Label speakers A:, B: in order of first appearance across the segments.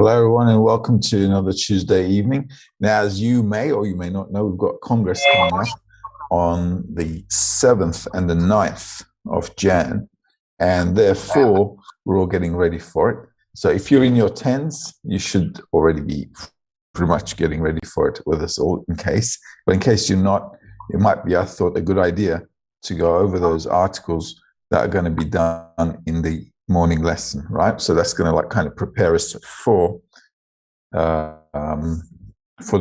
A: Hello, everyone, and welcome to another Tuesday evening. Now, as you may or you may not know, we've got Congress coming up on the 7th and the 9th of Jan, and therefore we're all getting ready for it. So if you're in your tens, you should already be pretty much getting ready for it with us all in case. But in case you're not, it might be, I thought, a good idea to go over those articles that are going to be done in the morning lesson, right? So that's going to kind of prepare us for the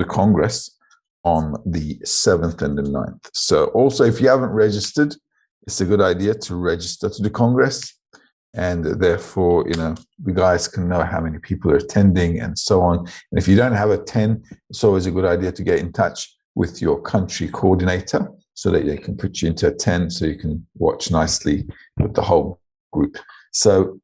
A: Congress on the 7th and the 9th. So also, if you haven't registered, it's a good idea to register to the Congress, and therefore, you guys can know how many people are attending and so on. And if you don't have a 10, it's always a good idea to get in touch with your country coordinator so that they can put you into a 10 so you can watch nicely with the whole group. So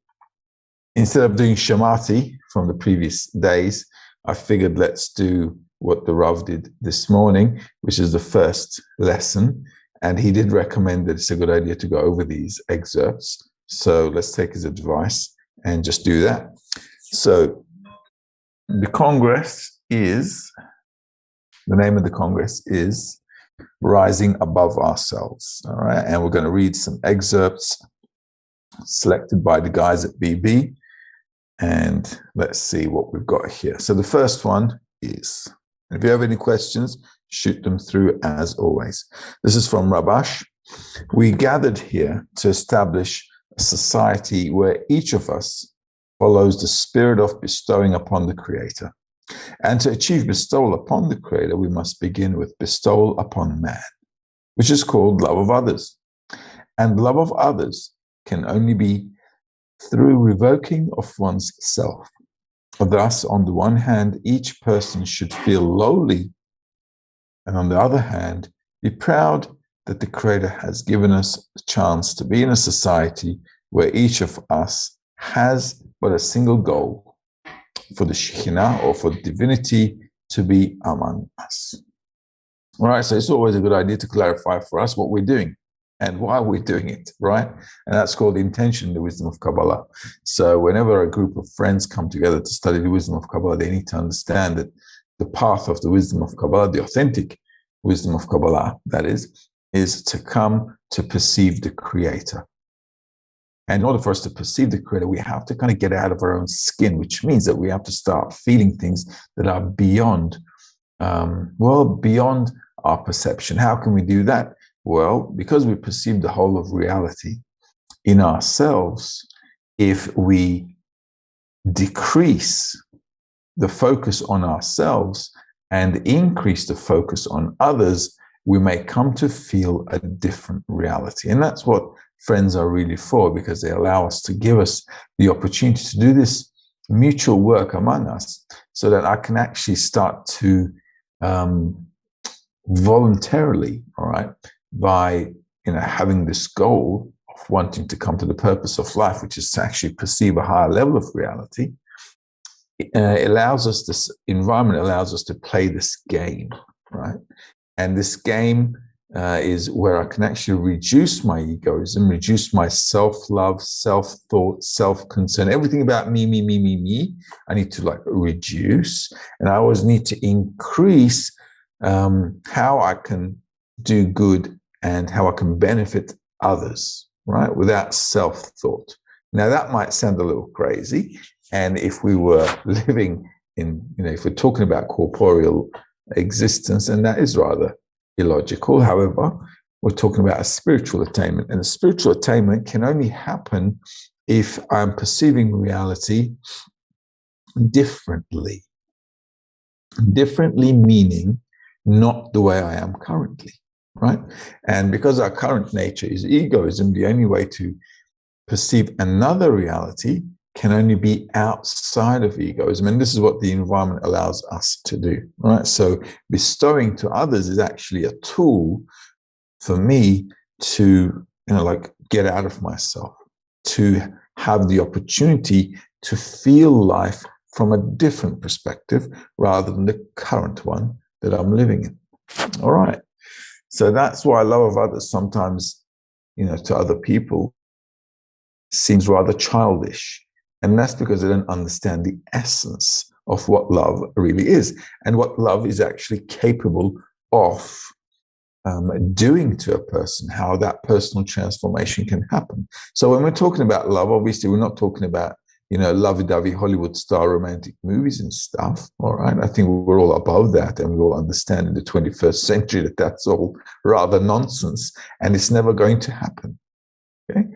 A: instead of doing Shamati from the previous days, I figured let's do what the Rav did this morning, which is the first lesson. And he did recommend that it's a good idea to go over these excerpts. So let's take his advice and just do that. So the name of the Congress is Rising Above Ourselves. All right. And we're going to read some excerpts selected by the guys at BB. And let's see what we've got here. So the first one is, if you have any questions, shoot them through as always. This is from Rabash. We gathered here to establish a society where each of us follows the spirit of bestowing upon the Creator. And to achieve bestowal upon the Creator, we must begin with bestowal upon man, which is called love of others. And love of others can only be through revoking of one's self. Thus, on the one hand, each person should feel lowly, and on the other hand, be proud that the Creator has given us a chance to be in a society where each of us has but a single goal, for the Shekhinah or for the divinity to be among us. All right, so it's always a good idea to clarify for us what we're doing and why we're doing it, right? And that's called intention in the wisdom of Kabbalah. So whenever a group of friends come together to study the wisdom of Kabbalah, they need to understand that the path of the wisdom of Kabbalah, the authentic wisdom of Kabbalah, that is to come to perceive the Creator. And in order for us to perceive the Creator, we have to kind of get out of our own skin, which means that we have to start feeling things that are beyond, beyond our perception. How can we do that? Well, because we perceive the whole of reality in ourselves, if we decrease the focus on ourselves and increase the focus on others, we may come to feel a different reality. And that's what friends are really for, because they allow us to give us the opportunity to do this mutual work among us so that I can actually start to voluntarily, all right, by having this goal of wanting to come to the purpose of life, which is to actually perceive a higher level of reality. It allows us, this environment allows us to play this game, right? And this game is where I can actually reduce my egoism, reduce my self-love, self-thought, self-concern, everything about me. I need to reduce, and I always need to increase how I can do good and how I can benefit others, right? Without self-thought. Now that might sound a little crazy. And if we were living in, if we're talking about corporeal existence, and that is rather illogical. However, we're talking about a spiritual attainment, and a spiritual attainment can only happen if I'm perceiving reality differently. Differently meaning not the way I am currently, right? And because our current nature is egoism, the only way to perceive another reality can only be outside of egoism. And this is what the environment allows us to do, right? So bestowing to others is actually a tool for me to, get out of myself, to have the opportunity to feel life from a different perspective rather than the current one that I'm living in. All right. So that's why love of others sometimes, to other people seems rather childish. And that's because they don't understand the essence of what love really is and what love is actually capable of doing to a person, how that personal transformation can happen. So when we're talking about love, obviously we're not talking about, lovey-dovey Hollywood star romantic movies and stuff, all right? I think we're all above that, and we all understand in the 21st century that that's all rather nonsense, and it's never going to happen, okay?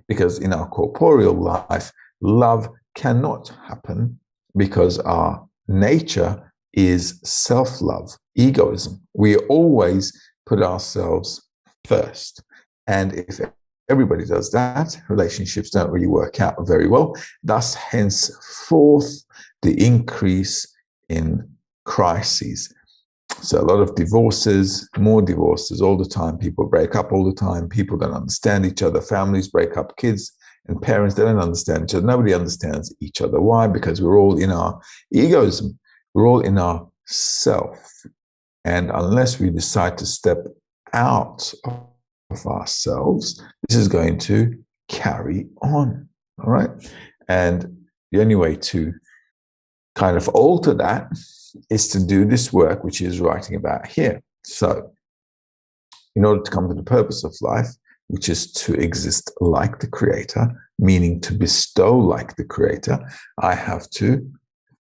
A: Because in our corporeal life, love cannot happen because our nature is self-love, egoism. We always put ourselves first. And if everybody does that, relationships don't really work out very well. Thus, henceforth, the increase in crises. So a lot of divorces, more divorces all the time. People break up all the time. People don't understand each other. Families break up. Kids and parents, they don't understand each other. Nobody understands each other. Why? Because we're all in our egoism. We're all in our self. And unless we decide to step out of ourselves, this is going to carry on. All right. And the only way to kind of alter that is to do this work, which is writing about here. So in order to come to the purpose of life, which is to exist like the Creator, meaning to bestow like the Creator, I have to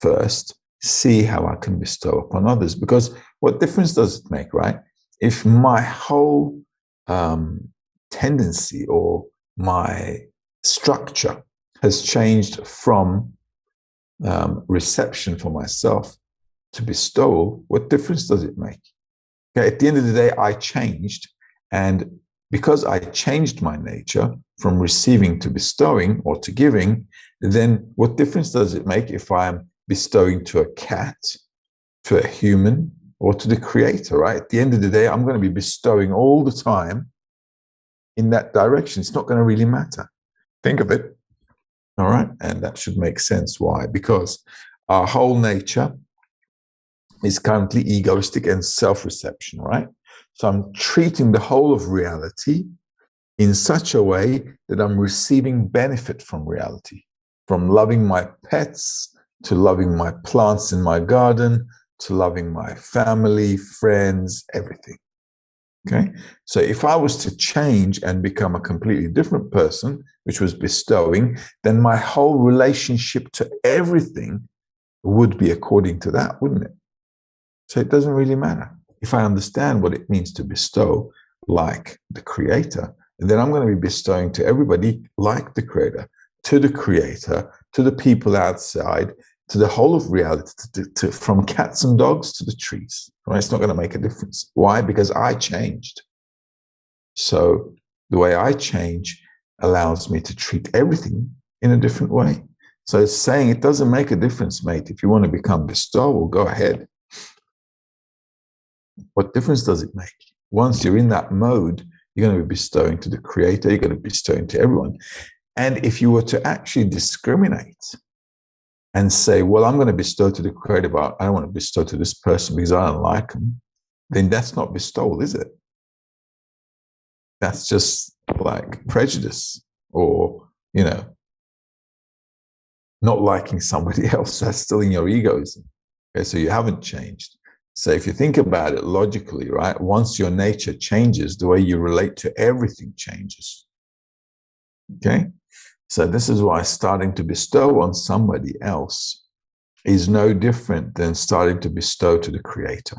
A: first see how I can bestow upon others. Because what difference does it make, right? If my whole tendency or my structure has changed from reception for myself to bestowal, what difference does it make? Okay, at the end of the day, I changed. And because I changed my nature from receiving to bestowing or to giving, then what difference does it make if I'm bestowing to a cat, to a human, or to the Creator, right? At the end of the day, I'm going to be bestowing all the time in that direction. It's not going to really matter. Think of it. All right. And that should make sense. Why? Because our whole nature is currently egoistic and self-reception, right? So I'm treating the whole of reality in such a way that I'm receiving benefit from reality, from loving my pets to loving my plants in my garden to loving my family, friends, everything. Okay. So if I was to change and become a completely different person, which was bestowing, then my whole relationship to everything would be according to that, wouldn't it? So it doesn't really matter. If I understand what it means to bestow like the Creator, then I'm going to be bestowing to everybody like the Creator, to the Creator, to the people outside, to the whole of reality, from cats and dogs to the trees. Right? It's not going to make a difference. Why? Because I changed. So the way I change allows me to treat everything in a different way. So it's saying it doesn't make a difference, mate. If you want to become bestowal, go ahead. What difference does it make? Once you're in that mode, you're going to be bestowing to the Creator, you're going to be bestowing to everyone. And if you were to actually discriminate and say, well, I'm going to bestow to the Creator, but I don't want to bestow to this person because I don't like them, then that's not bestowal, is it? That's just like prejudice or, not liking somebody else. That's still in your egoism. Okay, so you haven't changed. So if you think about it logically, right, once your nature changes, the way you relate to everything changes. Okay? So this is why starting to bestow on somebody else is no different than starting to bestow to the Creator.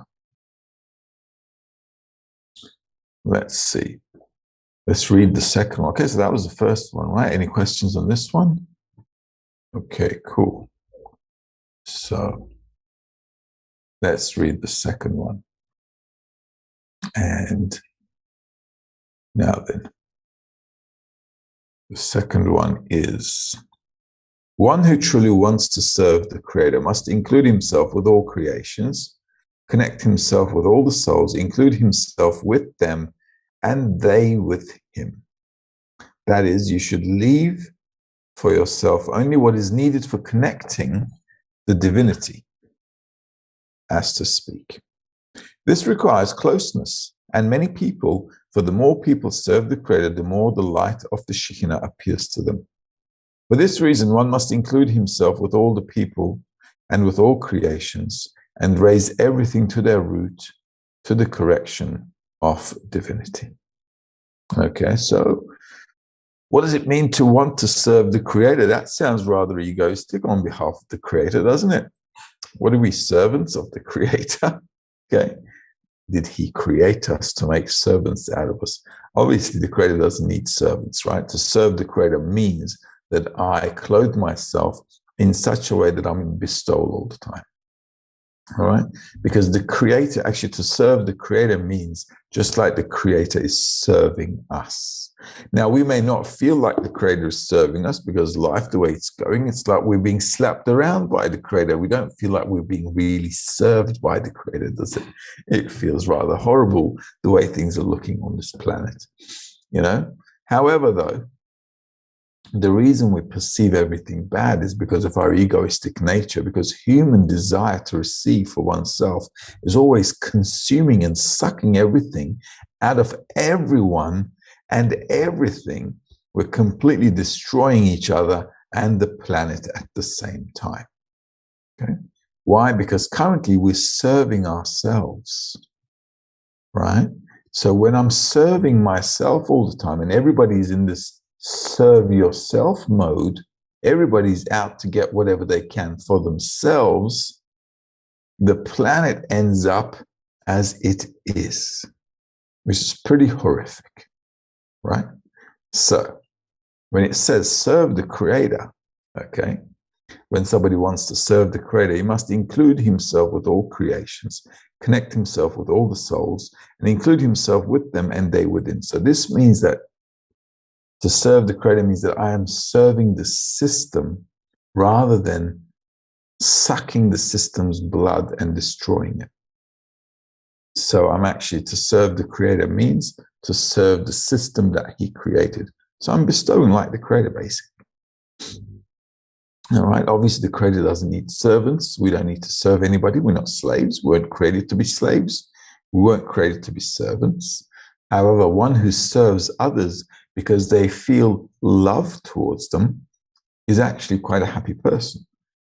A: Let's see. Let's read the second one. Okay, so that was the first one, right? Any questions on this one? Okay, cool. So let's read the second one. And now then, the second one is, one who truly wants to serve the Creator must include himself with all creations, connect himself with all the souls, include himself with them, and they with him. That is, you should leave for yourself only what is needed for connecting the divinity, as to speak. This requires closeness, and many people, for the more people serve the Creator, the more the light of the Shekhinah appears to them. For this reason, one must include himself with all the people and with all creations, and raise everything to their root, to the correction of divinity. Okay, so what does it mean to want to serve the Creator? That sounds rather egoistic on behalf of the Creator, doesn't it? What are we, servants of the Creator? Okay. Did he create us to make servants out of us? Obviously, the Creator doesn't need servants, right? To serve the Creator means that I clothe myself in such a way that I'm in bestowal all the time. All right? Because the Creator, actually, to serve the Creator means just like the Creator is serving us. Now, we may not feel like the Creator is serving us because life, the way it's going, it's like we're being slapped around by the Creator. We don't feel like we're being really served by the Creator, does it? It feels rather horrible the way things are looking on this planet, you know? However, though, the reason we perceive everything bad is because of our egoistic nature, because human desire to receive for oneself is always consuming and sucking everything out of everyone and everything. We're completely destroying each other and the planet at the same time. Okay? Why? Because currently we're serving ourselves, right? So when I'm serving myself all the time and everybody's in this serve yourself mode, everybody's out to get whatever they can for themselves, the planet ends up as it is, which is pretty horrific, right? So when it says serve the Creator, okay, when somebody wants to serve the Creator, he must include himself with all creations, connect himself with all the souls, and include himself with them and they within. So this means that to serve the Creator means that I am serving the system rather than sucking the system's blood and destroying it. So I'm actually, to serve the Creator means to serve the system that he created. So I'm bestowing like the Creator, basically. All right. Obviously, the Creator doesn't need servants. We don't need to serve anybody. We're not slaves. We weren't created to be slaves. We weren't created to be servants. However, one who serves others because they feel love towards them is actually quite a happy person,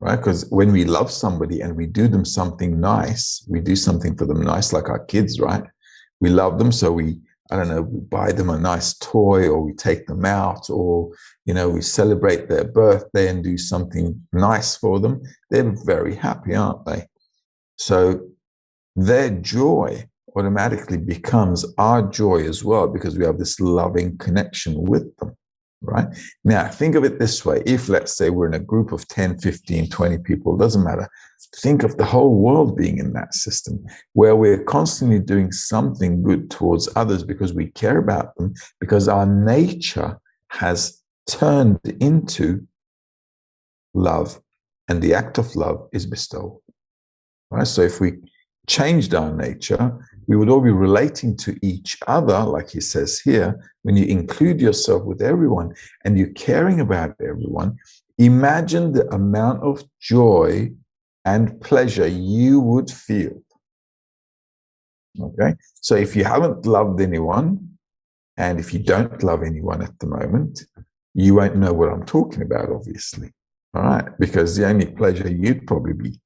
A: right? Because when we love somebody and we do them something nice, we do something for them nice, like our kids, right? We love them, so we buy them a nice toy, or we take them out, or, we celebrate their birthday and do something nice for them. They're very happy, aren't they? So their joy automatically becomes our joy as well, because we have this loving connection with them, right? Now, think of it this way. If, let's say, we're in a group of 10, 15, 20 people, doesn't matter. Think of the whole world being in that system where we're constantly doing something good towards others because we care about them, because our nature has turned into love, and the act of love is bestowal, right? So if we changed our nature, we would all be relating to each other, like he says here. When you include yourself with everyone and you're caring about everyone, imagine the amount of joy and pleasure you would feel. Okay? So if you haven't loved anyone, and if you don't love anyone at the moment, you won't know what I'm talking about, obviously. All right? Because the only pleasure you'd probably be,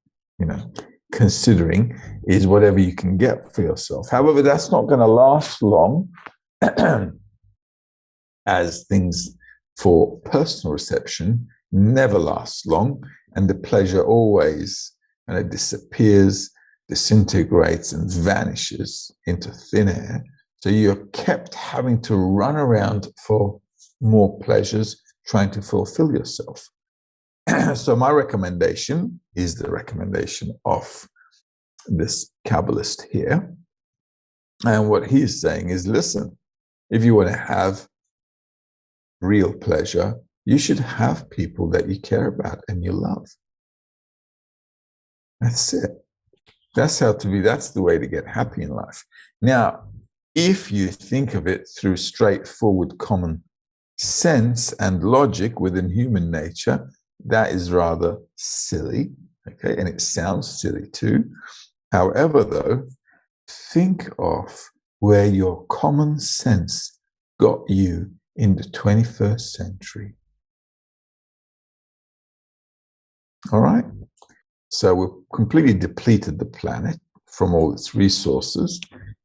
A: considering is whatever you can get for yourself. However, that's not going to last long, as things for personal reception never last long, and the pleasure always disappears, disintegrates, and vanishes into thin air. So you're kept having to run around for more pleasures, trying to fulfill yourself. So my recommendation is the recommendation of this Kabbalist here. And what he's saying is, listen, if you want to have real pleasure, you should have people that you care about and you love. That's it. That's how to be. That's the way to get happy in life. Now, if you think of it through straightforward common sense and logic within human nature, that is rather silly, okay? And it sounds silly too. However, though, think of where your common sense got you in the 21st century. All right? So we've completely depleted the planet from all its resources.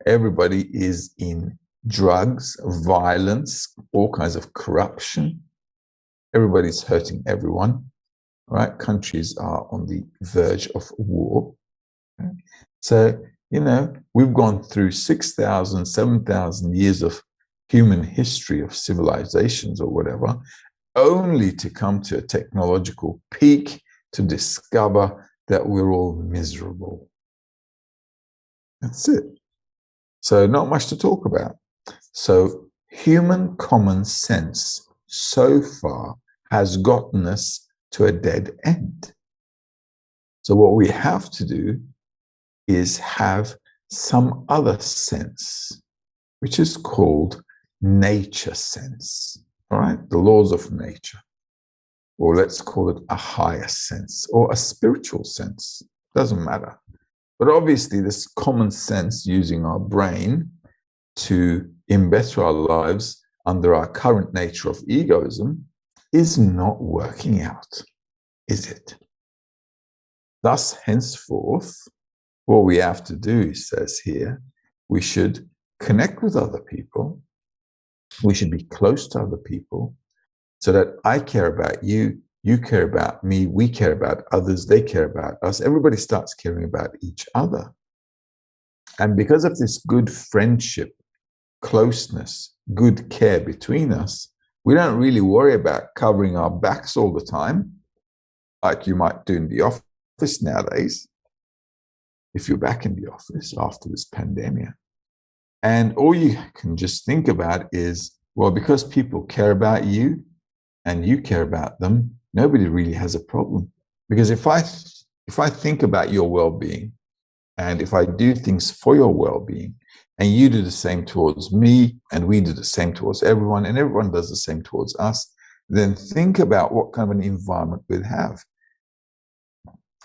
A: Everybody is in drugs, violence, all kinds of corruption. Everybody's hurting everyone, right? Countries are on the verge of war. Okay? So, we've gone through 6,000, 7,000 years of human history of civilizations or whatever, only to come to a technological peak to discover that we're all miserable. That's it. So not much to talk about. So human common sense so far has gotten us to a dead end. So what we have to do is have some other sense, which is called nature sense, all right? The laws of nature, or let's call it a higher sense or a spiritual sense, doesn't matter. But obviously this common sense using our brain to better our lives under our current nature of egoism is not working out, is it? Thus, henceforth, what we have to do, he says here, we should connect with other people. We should be close to other people so that I care about you, you care about me, we care about others, they care about us. Everybody starts caring about each other. And because of this good friendship, closeness, good care between us, we don't really worry about covering our backs all the time, like you might do in the office nowadays, if you're back in the office after this pandemic. And all you can just think about is, well, because people care about you and you care about them, nobody really has a problem. Because if I think about your well-being, and if I do things for your well-being, and you do the same towards me, and we do the same towards everyone, and everyone does the same towards us, then think about what kind of an environment we'd have.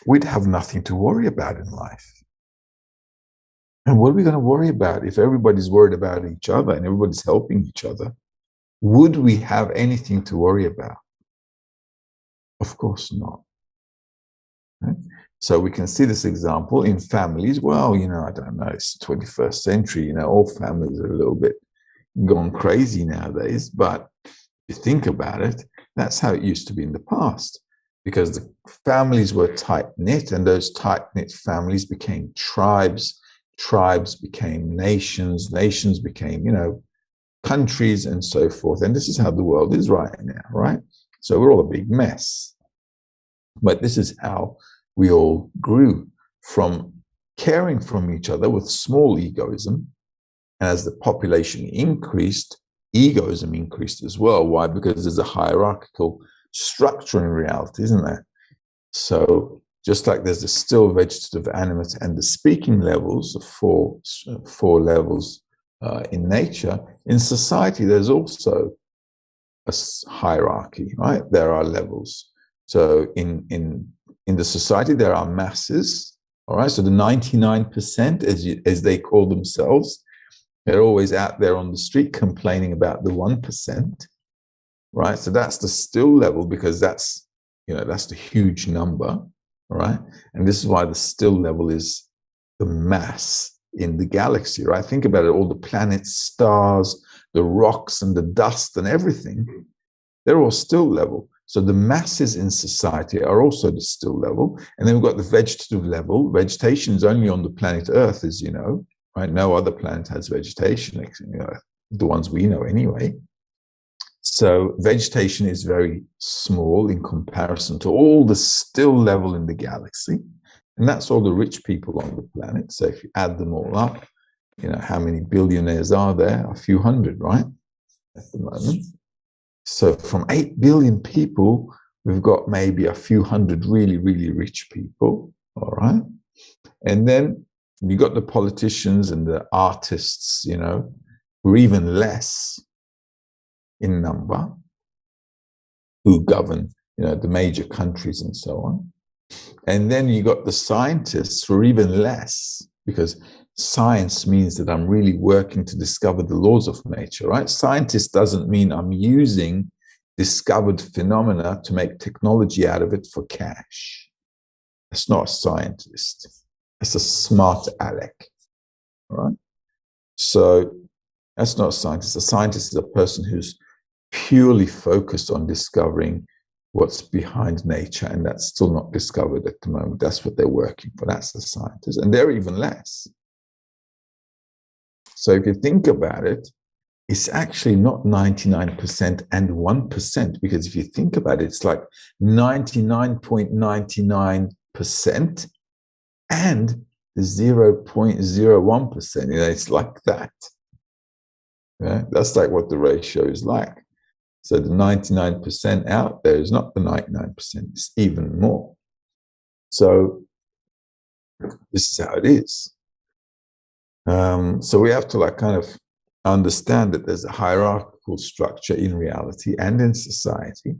A: We'd have nothing to worry about in life. And what are we going to worry about if everybody's worried about each other and everybody's helping each other? Would we have anything to worry about? Of course not. Right? So we can see this example in families. Well, I don't know, it's the 21st century, all families are a little bit gone crazy nowadays. But if you think about it, that's how it used to be in the past, because the families were tight-knit, and those tight-knit families became tribes. Tribes became nations. Nations became, countries and so forth. And this is how the world is right now, right? So we're all a big mess. But this is how we all grew, from caring from each other with small egoism. And as the population increased, egoism increased as well. Why? Because there's a hierarchical structure in reality, isn't there? So just like there's the still, vegetative, animate, and the speaking levels, the four levels in nature, in society, there's also a hierarchy, right? There are levels. So in the society, there are masses, all right? So the 99%, as they call themselves, they're always out there on the street complaining about the 1%, right? So that's the still level, because that's the huge number, right? And this is why the still level is the mass in the galaxy, right? Think about it, all the planets, stars, the rocks and the dust and everything, they're all still level. So the masses in society are also the still level. And then we've got the vegetative level. Vegetation is only on the planet Earth, as you know, right? No other planet has vegetation, the ones we know anyway. So vegetation is very small in comparison to all the still level in the galaxy. And that's all the rich people on the planet. So if you add them all up, how many billionaires are there? A few hundred, right? At the moment. So from 8 billion people, we've got maybe a few hundred really, really rich people, all right? And then you got the politicians and the artists, who are even less in number, who govern, the major countries and so on. And then you got the scientists who are even less, because science means that I'm really working to discover the laws of nature, right? Scientist doesn't mean I'm using discovered phenomena to make technology out of it for cash. It's not a scientist. It's a smart aleck. All right. So that's not a scientist. A scientist is a person who's purely focused on discovering what's behind nature, and that's still not discovered at the moment. That's what they're working for. That's a scientist, and they're even less. So if you think about it, it's actually not 99% and 1%, because if you think about it, it's like 99.99% and the 0.01%. It's like that. Yeah? That's like what the ratio is like. So the 99% out there is not the 99%, it's even more. So this is how it is. So we have to like kind of understand that there's a hierarchical structure in reality and in society.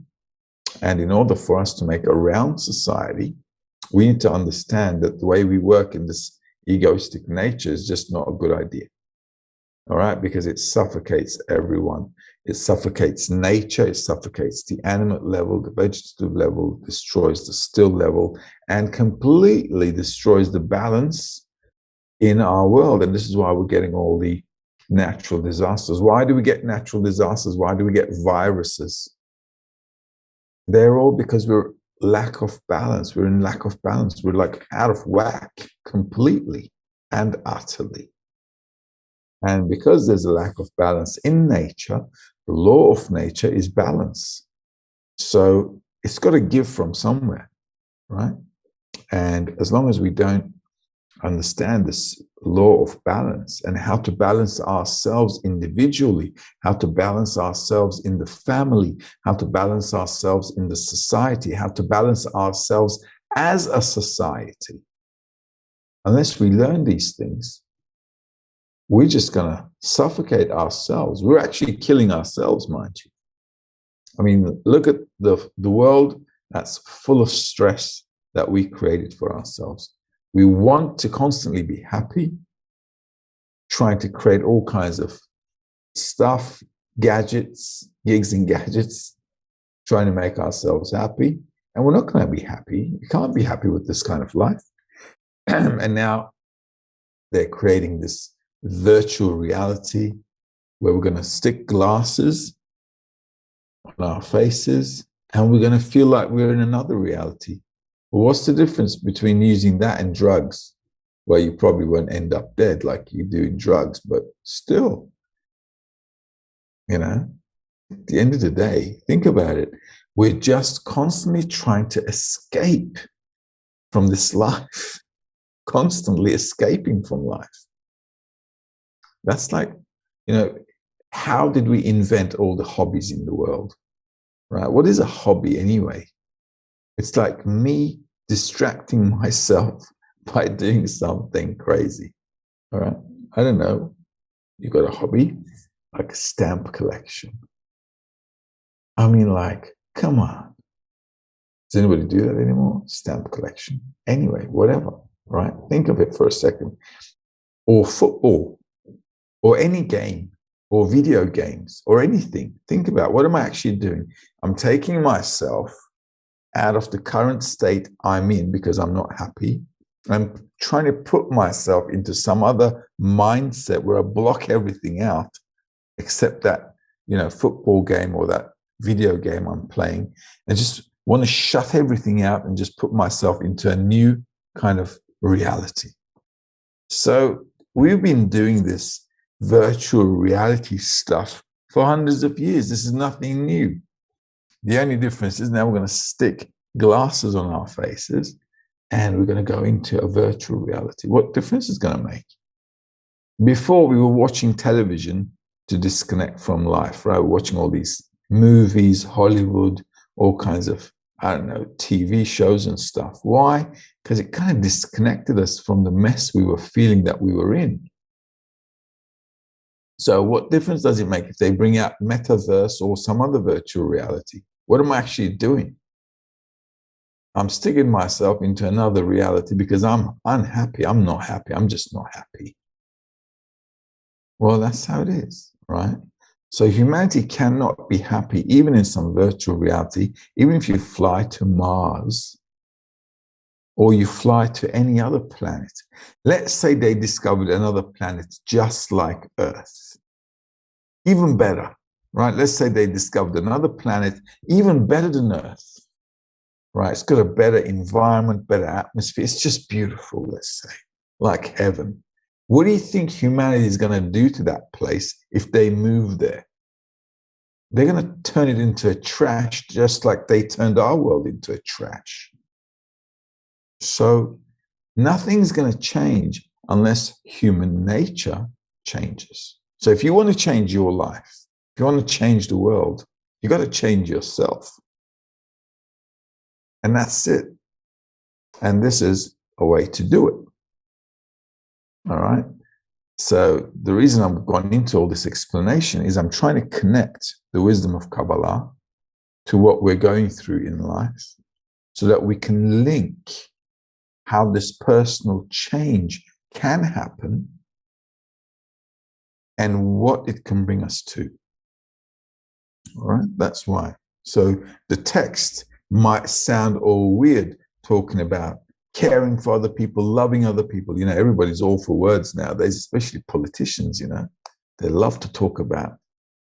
A: And in order for us to make a round society, we need to understand that the way we work in this egoistic nature is just not a good idea. All right, because it suffocates everyone. It suffocates nature, it suffocates the animate level, the vegetative level, destroys the still level, and completely destroys the balance in our world. And this is why we're getting all the natural disasters. Why do we get natural disasters? Why do we get viruses? They're all because we're lack of balance. We're in lack of balance. We're like out of whack completely and utterly. And because there's a lack of balance in nature, the law of nature is balance. So it's got to give from somewhere, right? And as long as we don't understand this law of balance and how to balance ourselves individually, how to balance ourselves in the family, how to balance ourselves in the society, how to balance ourselves as a society, unless we learn these things, we're just going to suffocate ourselves. We're actually killing ourselves, mind you. I mean, look at the world that's full of stress that we created for ourselves. We want to constantly be happy, trying to create all kinds of stuff, gadgets, gigs and gadgets, trying to make ourselves happy. And we're not going to be happy. We can't be happy with this kind of life. And now they're creating this virtual reality where we're going to stick glasses on our faces and we're going to feel like we're in another reality. Well, what's the difference between using that and drugs, where you probably won't end up dead like you do in drugs, but still, you know, at the end of the day, think about it. We're just constantly trying to escape from this life, constantly escaping from life. That's like, you know, how did we invent all the hobbies in the world, right? What is a hobby anyway? It's like me distracting myself by doing something crazy, all right? I don't know. You got a hobby, like a stamp collection. I mean, like, come on. Does anybody do that anymore? Stamp collection. Anyway, whatever, right? Think of it for a second. Or football, or any game, or video games, or anything. Think about, what am I actually doing? I'm taking myself out of the current state I'm in because I'm not happy. I'm trying to put myself into some other mindset where I block everything out except that, you know, football game or that video game I'm playing, and just want to shut everything out and just put myself into a new kind of reality. So we've been doing this virtual reality stuff for hundreds of years. This is nothing new. The only difference is now we're going to stick glasses on our faces and we're going to go into a virtual reality. What difference is going to make? Before, we were watching television to disconnect from life, right? We're watching all these movies, Hollywood, all kinds of, I don't know, TV shows and stuff. Why? Because it kind of disconnected us from the mess we were feeling that we were in. So what difference does it make if they bring out metaverse or some other virtual reality? What am I actually doing? I'm sticking myself into another reality because I'm unhappy. I'm not happy. I'm just not happy. Well, that's how it is, right? So humanity cannot be happy, even in some virtual reality. Even if you fly to Mars, or you fly to any other planet. Let's say they discovered another planet just like Earth, even better, right? Let's say they discovered another planet even better than Earth, right? It's got a better environment, better atmosphere. It's just beautiful, let's say, like heaven. What do you think humanity is going to do to that place if they move there? They're going to turn it into a trash, just like they turned our world into a trash. So nothing's going to change unless human nature changes. So if you want to change your life, if you want to change the world, you got to change yourself. And that's it. And this is a way to do it. All right. So the reason I've gone into all this explanation is I'm trying to connect the wisdom of Kabbalah to what we're going through in life so that we can link how this personal change can happen and what it can bring us to. All right, that's why. So the text might sound all weird talking about caring for other people, loving other people. You know, everybody's all for words nowadays, especially politicians, you know. They love to talk about,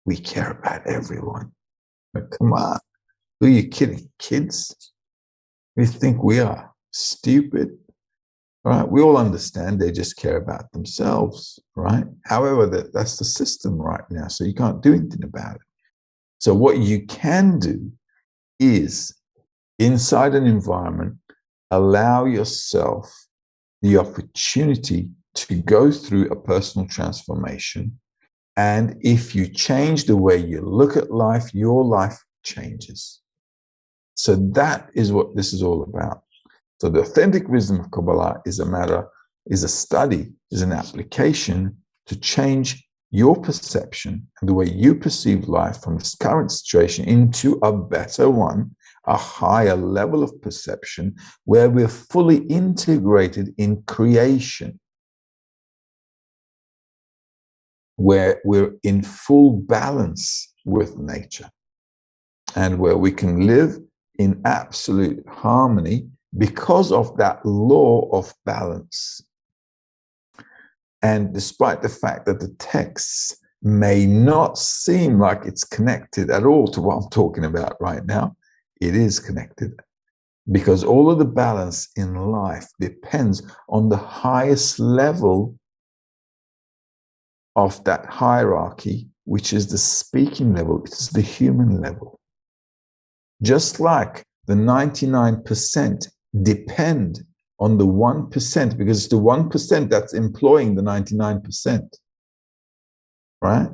A: we care about everyone. But come on, who are you kidding? Kids? We think we are stupid, right? We all understand they just care about themselves, right? However, that's the system right now, so you can't do anything about it. So what you can do is, inside an environment, allow yourself the opportunity to go through a personal transformation. And if you change the way you look at life, your life changes. So that is what this is all about. So the authentic wisdom of Kabbalah is a study, is an application to change your perception and the way you perceive life from this current situation into a better one, a higher level of perception where we're fully integrated in creation, where we're in full balance with nature, and where we can live in absolute harmony because of that law of balance. And despite the fact that the texts may not seem like it's connected at all to what I'm talking about right now, it is connected, because all of the balance in life depends on the highest level of that hierarchy, which is the speaking level. It is the human level. Just like the 99% depend on the 1%, because it's the 1% that's employing the 99%, right?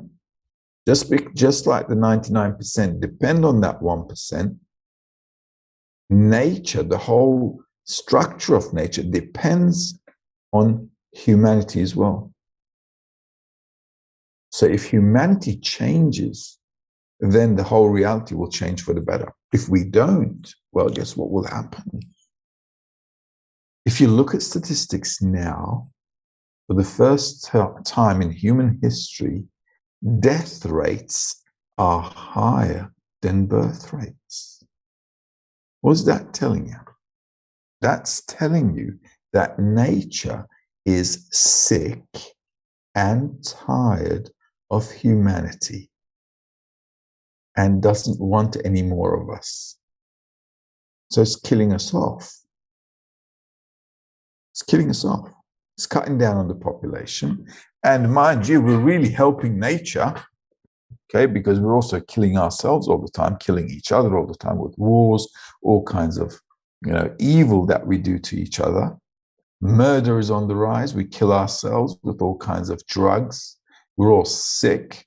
A: Just like the 99% depend on that 1%, nature, the whole structure of nature depends on humanity as well. So if humanity changes, then the whole reality will change for the better. If we don't, well, guess what will happen? If you look at statistics now, for the first time in human history, death rates are higher than birth rates. What's that telling you? That's telling you that nature is sick and tired of humanity and doesn't want any more of us. So it's killing us off. It's killing us off. It's cutting down on the population. And mind you, we're really helping nature, okay, because we're also killing ourselves all the time, killing each other all the time with wars, all kinds of, evil that we do to each other. Murder is on the rise. We kill ourselves with all kinds of drugs. We're all sick.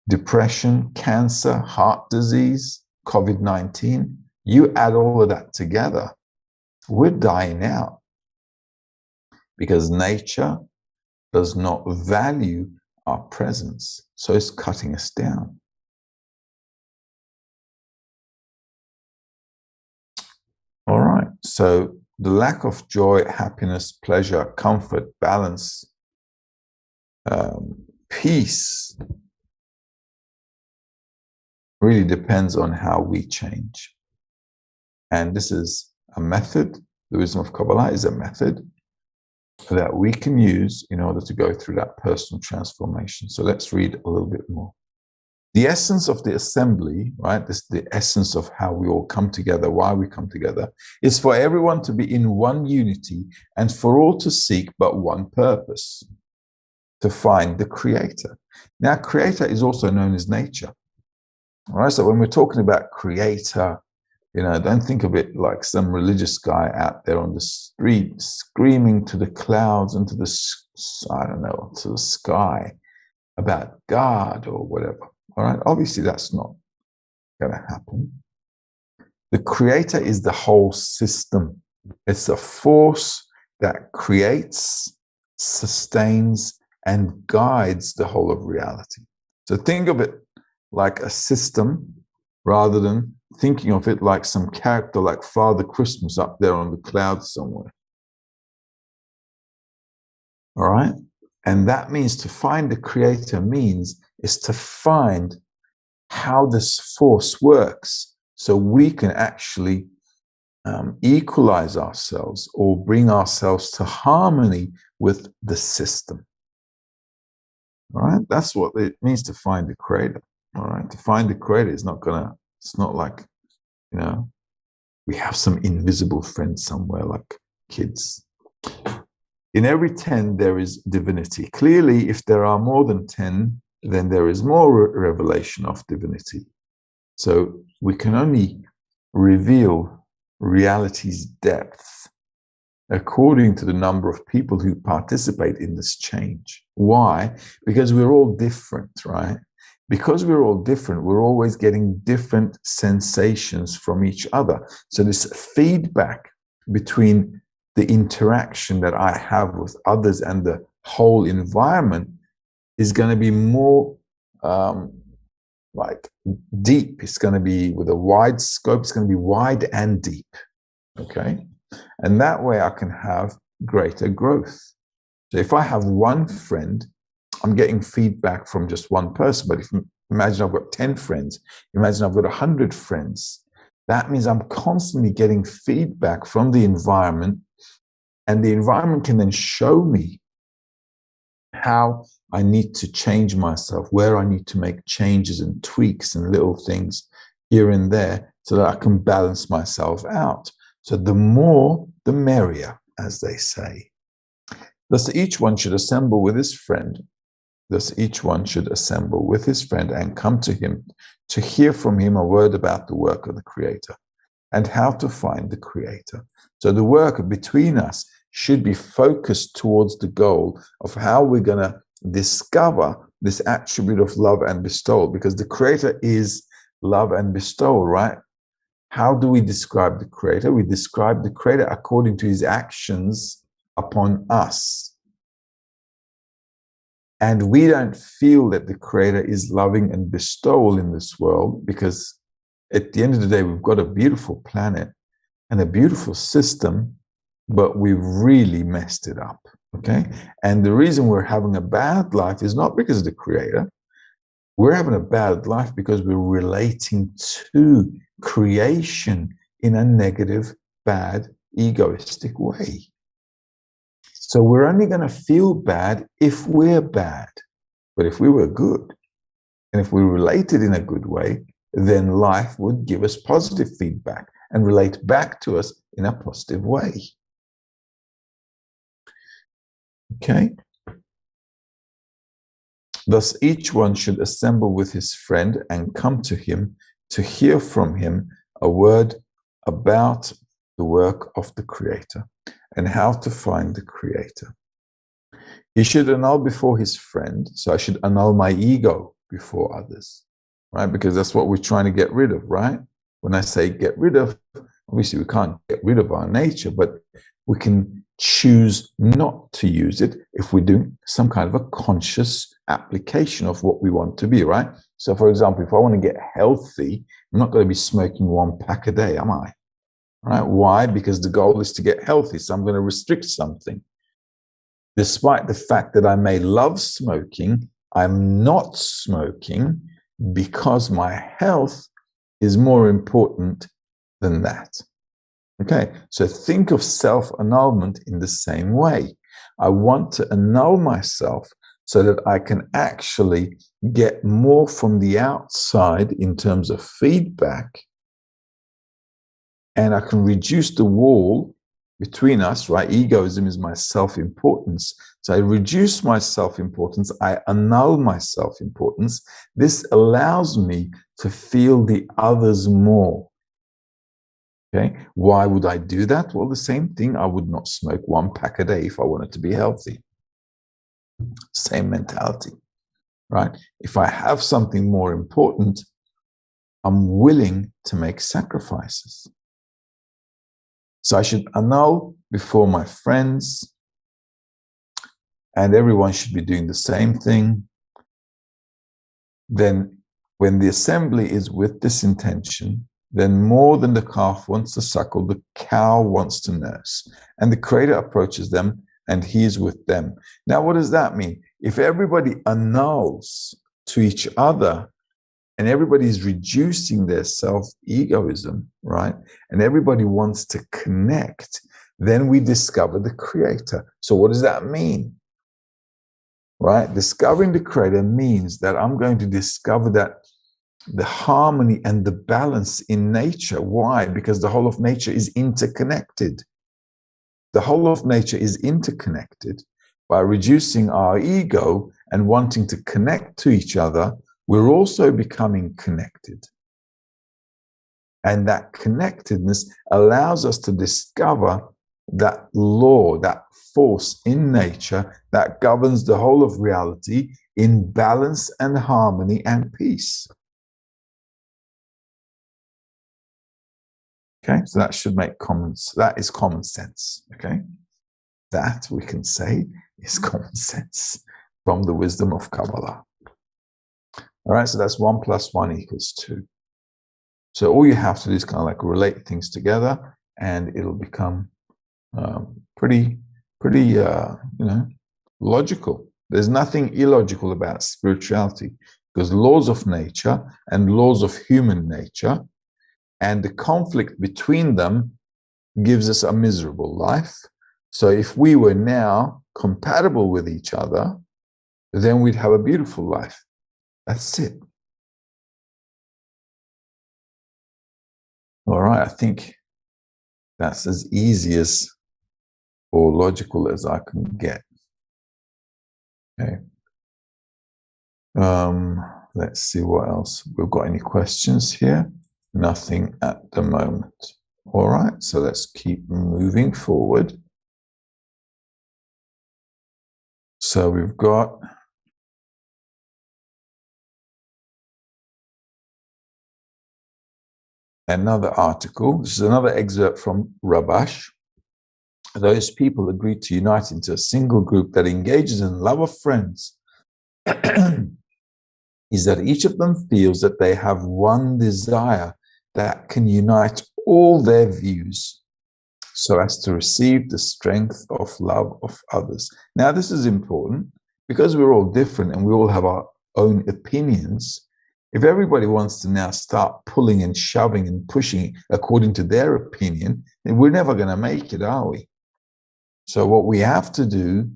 A: Depression, cancer, heart disease, COVID-19. You add all of that together, we're dying out because nature does not value our presence. So it's cutting us down. All right. So the lack of joy, happiness, pleasure, comfort, balance, peace really depends on how we change. And this is a method. The wisdom of Kabbalah is a method that we can use in order to go through that personal transformation. So let's read a little bit more. The essence of the assembly, right? This the essence of how we all come together, why we come together, is for everyone to be in one unity and for all to seek but one purpose, to find the Creator. Now, Creator is also known as nature. All right, so when we're talking about Creator, don't think of it like some religious guy out there on the street screaming to the clouds and to the, to the sky about God or whatever. All right, obviously that's not going to happen. The Creator is the whole system. It's a force that creates, sustains, and guides the whole of reality. So think of it like a system rather than thinking of it like some character like Father Christmas up there on the clouds somewhere. All right? And that means to find the Creator is to find how this force works so we can actually equalize ourselves or bring ourselves to harmony with the system. All right? That's what it means to find the Creator. All right? To find the Creator is not it's not like, we have some invisible friend somewhere like kids. In every 10, there is divinity. Clearly, if there are more than 10, then there is more revelation of divinity. So we can only reveal reality's depth according to the number of people who participate in this change. Why? Because we're all different, right? Because we're all different, we're always getting different sensations from each other. So this feedback between the interaction that I have with others and the whole environment is going to be more like deep. It's going to be with a wide scope. It's going to be wide and deep. Okay. And that way I can have greater growth. So if I have one friend, I'm getting feedback from just one person. But if imagine I've got 10 friends, imagine I've got 100 friends. That means I'm constantly getting feedback from the environment, and the environment can then show me how I need to change myself, where I need to make changes and tweaks and little things here and there so that I can balance myself out. So the more, the merrier, as they say. Thus each one should assemble with his friend. Thus each one should assemble with his friend and come to him to hear from him a word about the work of the Creator and how to find the Creator. So the work between us should be focused towards the goal of how we're going to discover this attribute of love and bestowal, because the Creator is love and bestowal, right? How do we describe the Creator? We describe the Creator according to his actions upon us. And we don't feel that the Creator is loving and bestowal in this world, because at the end of the day, we've got a beautiful planet and a beautiful system, but we've really messed it up, okay? And the reason we're having a bad life is not because of the Creator. We're having a bad life because we're relating to creation in a negative, bad, egoistic way. So we're only going to feel bad if we're bad. But if we were good, and if we related in a good way, then life would give us positive feedback and relate back to us in a positive way. Okay? Thus, each one should assemble with his friend and come to him to hear from him a word about the work of the Creator and how to find the Creator. He should annul before his friend, so I should annul my ego before others, right? Because that's what we're trying to get rid of, right? When I say get rid of, obviously we can't get rid of our nature, but we can choose not to use it if we do some kind of a conscious application of what we want to be, right? So for example, if I want to get healthy, I'm not going to be smoking 1 pack a day, am I? Right? Why? Because the goal is to get healthy. So I'm going to restrict something. Despite the fact that I may love smoking, I'm not smoking because my health is more important than that. Okay, so think of self-annulment in the same way. I want to annul myself so that I can actually get more from the outside in terms of feedback, and I can reduce the wall between us, right? Egoism is my self-importance. So I reduce my self-importance, I annul my self-importance. This allows me to feel the others more. Okay, why would I do that? Well, the same thing. I would not smoke 1 pack a day if I wanted to be healthy. Same mentality, right? If I have something more important, I'm willing to make sacrifices. So I should annul before my friends, and everyone should be doing the same thing. Then when the assembly is with this intention, then more than the calf wants to suckle, the cow wants to nurse. And the Creator approaches them and he is with them. Now, what does that mean? If everybody annuls to each other and everybody is reducing their self-egoism, right? And everybody wants to connect, then we discover the Creator. So what does that mean? Right? Discovering the Creator means that I'm going to discover that the harmony and the balance in nature. Why? Because the whole of nature is interconnected. The whole of nature is interconnected. By reducing our ego and wanting to connect to each other, we're also becoming connected. And that connectedness allows us to discover that law, that force in nature that governs the whole of reality in balance and harmony and peace. Okay, so that should make that is common sense. Okay, that we can say is common sense from the wisdom of Kabbalah. All right, so that's 1 + 1 = 2. So all you have to do is kind of like relate things together, and it'll become pretty, logical. There's nothing illogical about spirituality, because laws of nature and laws of human nature and the conflict between them gives us a miserable life. So if we were now compatible with each other, then we'd have a beautiful life. That's it. All right, I think that's as easy as or logical as I can get. Okay. Let's see what else. We've got any questions here? Nothing at the moment. All right, so let's keep moving forward. So we've got another article. This is another excerpt from Rabash. Those people agreed to unite into a single group that engages in love of friends is that each of them feels that they have one desire that can unite all their views so as to receive the strength of love of others. Now, this is important because we're all different and we all have our own opinions. If everybody wants to now start pulling and shoving and pushing according to their opinion, then we're never going to make it, are we? So what we have to do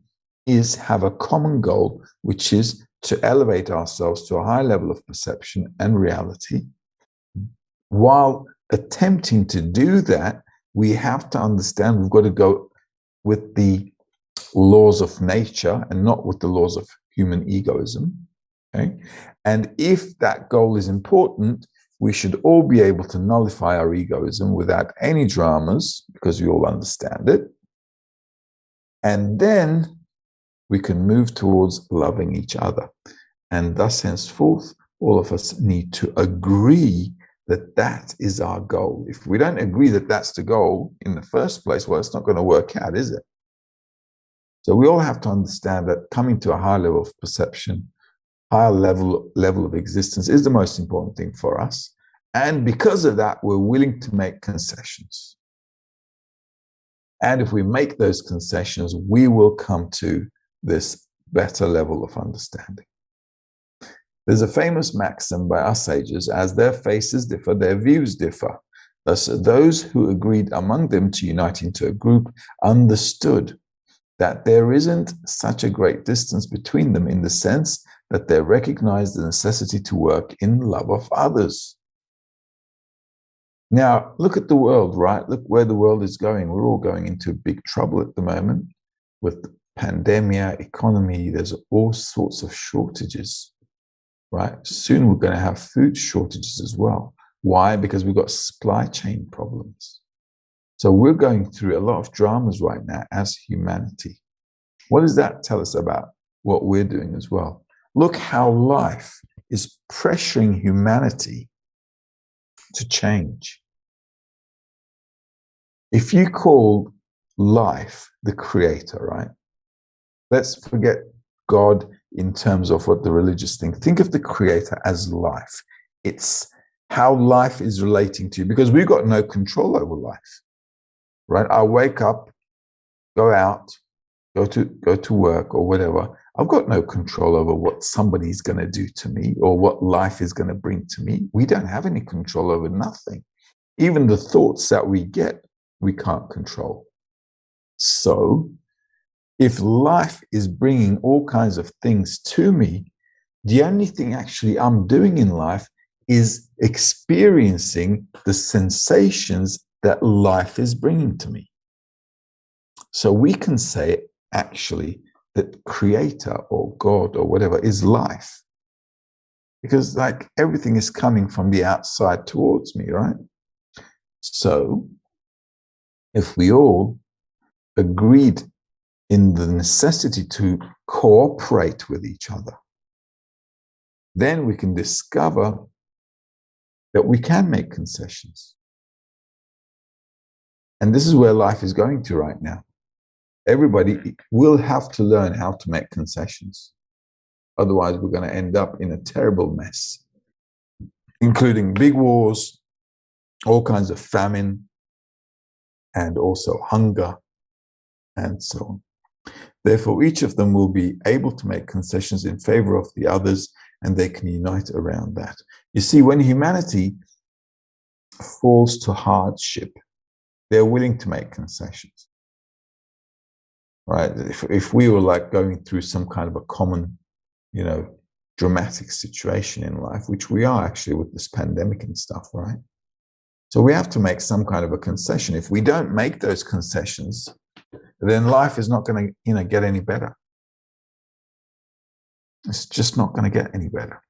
A: is have a common goal, which is to elevate ourselves to a high level of perception and reality. While attempting to do that, we have to understand we've got to go with the laws of nature and not with the laws of human egoism. Okay? And if that goal is important, we should all be able to nullify our egoism without any dramas because we all understand it. And then we can move towards loving each other. And thus, henceforth, all of us need to agree that that is our goal. If we don't agree that that's the goal in the first place, well, it's not going to work out, is it? So we all have to understand that coming to a higher level of perception, higher level of existence is the most important thing for us. And because of that, we're willing to make concessions. And if we make those concessions, we will come to this better level of understanding. There's a famous maxim by our sages: as their faces differ, their views differ. Thus, those who agreed among them to unite into a group understood that there isn't such a great distance between them in the sense that they recognize the necessity to work in love of others. Now, look at the world, right? Look where the world is going. We're all going into big trouble at the moment with the pandemic, economy. There's all sorts of shortages, right? Soon we're going to have food shortages as well. Why? Because we've got supply chain problems. So we're going through a lot of dramas right now as humanity. What does that tell us about what we're doing as well? Look how life is pressuring humanity to change. If you call life the creator, right? Let's forget God in terms of what the religious think. Think of the creator as life. It's how life is relating to you, because we've got no control over life, right? I wake up, go out, go to work or whatever. I've got no control over what somebody's going to do to me or what life is going to bring to me. We don't have any control over nothing. Even the thoughts that we get, we can't control. So if life is bringing all kinds of things to me, the only thing actually I'm doing in life is experiencing the sensations that life is bringing to me. So we can say actually that creator or God or whatever is life, because like everything is coming from the outside towards me, right? So if we all agreed in the necessity to cooperate with each other, then we can discover that we can make concessions. And this is where life is going to right now. Everybody will have to learn how to make concessions. Otherwise, we're going to end up in a terrible mess, including big wars, all kinds of famine, and also hunger, and so on. Therefore, each of them will be able to make concessions in favor of the others, and they can unite around that. You see, when humanity falls to hardship, they're willing to make concessions, right? If we were like going through some kind of a common, dramatic situation in life, which we are actually with this pandemic and stuff, right? So we have to make some kind of a concession. If we don't make those concessions, then life is not going to, get any better. It's just not going to get any better.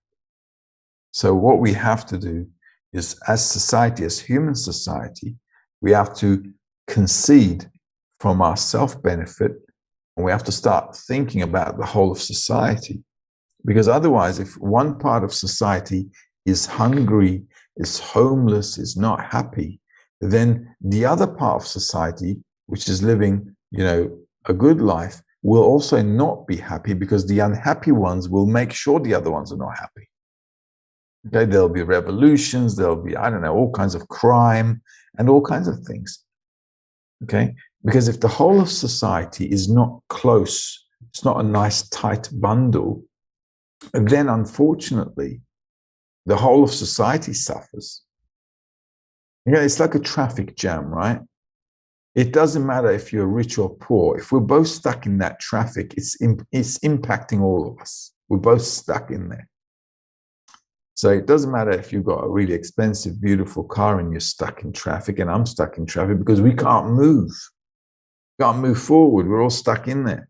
A: So what we have to do is, as society, as human society, we have to concede from our self-benefit, and we have to start thinking about the whole of society. Because otherwise, if one part of society is hungry, is homeless, is not happy, then the other part of society, which is living, a good life, will also not be happy, because the unhappy ones will make sure the other ones are not happy. Okay, there'll be revolutions, there'll be, all kinds of crime and all kinds of things. Okay, because if the whole of society is not close, it's not a nice tight bundle, then unfortunately, the whole of society suffers. It's like a traffic jam, right? It doesn't matter if you're rich or poor. If we're both stuck in that traffic, it's impacting all of us. We're both stuck in there. So it doesn't matter if you've got a really expensive, beautiful car and you're stuck in traffic, and I'm stuck in traffic, because we can't move. Can't move forward. We're all stuck in there.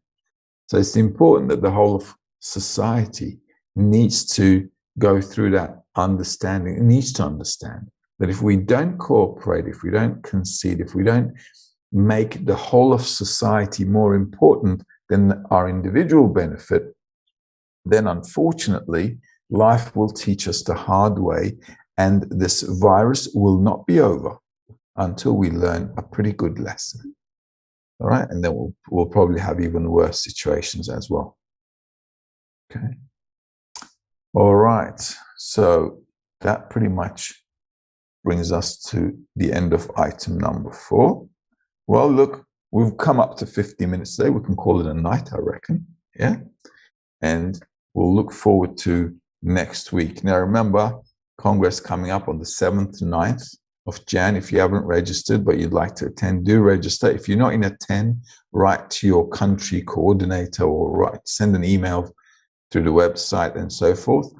A: So it's important that the whole of society needs to go through that understanding. It needs to understand that if we don't cooperate, if we don't concede, if we don't make the whole of society more important than our individual benefit, then unfortunately, life will teach us the hard way, and this virus will not be over until we learn a pretty good lesson. All right, and then we'll probably have even worse situations as well. Okay. All right, so that pretty much brings us to the end of item number 4. Well, look, we've come up to 50 minutes today. We can call it a night, I reckon. Yeah, and we'll look forward to next week. Now, remember, Congress coming up on the 7th to 9th. of Jan. If you haven't registered, but you'd like to attend, do register. If you're not in attend, write to your country coordinator or send an email through the website and so forth.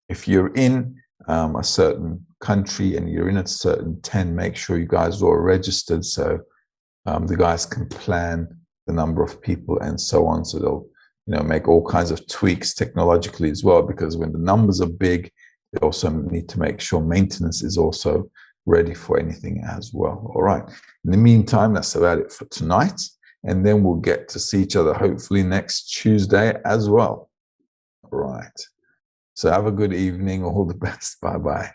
A: If you're in a certain country and you're in a certain 10, make sure you guys are all registered so the guys can plan the number of people and so on. So they'll make all kinds of tweaks technologically as well, because when the numbers are big, they also need to make sure maintenance is also ready for anything as well. All right. In the meantime, that's about it for tonight. And then we'll get to see each other hopefully next Tuesday as well. All right. So have a good evening. All the best. Bye-bye.